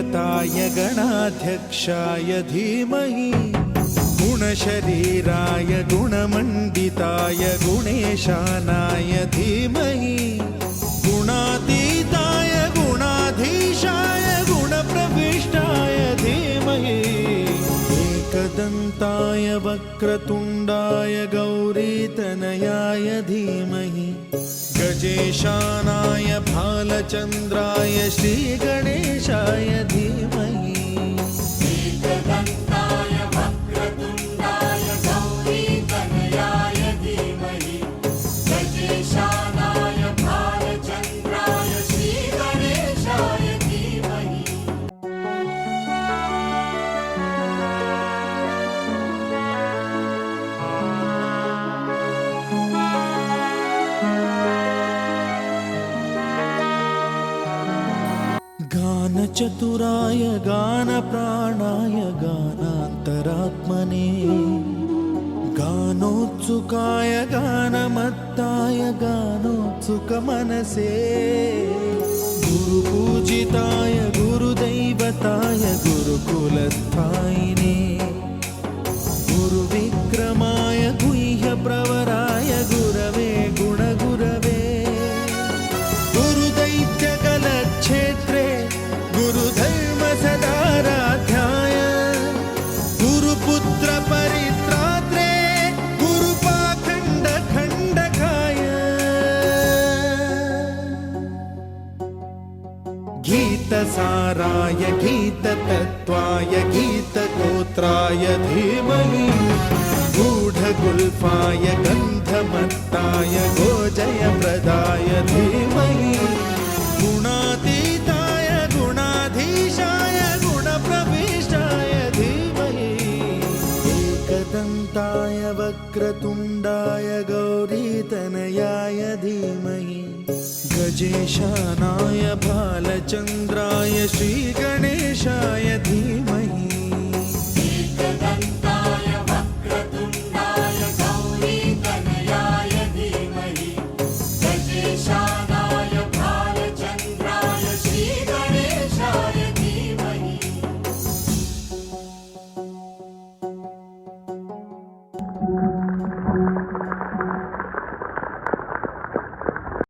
गुरुदेवताय गणाध्यक्षाय धीमहि गुणशरीराय गुणमण्डिताय गुणेशानाय धीमहि गुणातीताय गुणाधीशाय गुणप्रविष्टाय धीमहि एकदन्ताय वक्रतुण्डाय गौरीतनयाय धीमहि गजेशानाय भालचन्द्राय श्रीगणेशाय धीमहि एकदन्ताय वक्रतुण्डाय गौरीतनयाय धीमहि गजेशानाय भालचन्द्राय श्रीगणेशाय धीमहि गानचतुराय गानप्राणाय गानान्तरात्मने गानोत्सुकाय गानमत्ताय गानोत्सुकमनसे गुरुपूजिताय गुरुदैवताय गुरुकुलस्थायिने गुरुविक्रमाय गुह्यप्रवराय गुरवे गुणगुरवे गुरुदैत्यकलक्षेत्रे गुरुधर्मसदाराध्याय गुरुपुत्रपरित्रात्रे गुरुपाखण्डखण्डकाय गीतसाराय गीततत्त्वाय गीतगोत्राय धीमहि गूढगुल्फाय गन्धमत्ताय गोजयप्रदाय धीमहि गुणातीताय गुणाधीशाय गुणप्रविष्टाय धीमहि एकदन्ताय वक्रतुण्डाय गौरीतनयाय धीमहि गजेशानाय भालचन्द्राय श्रीगणेशाय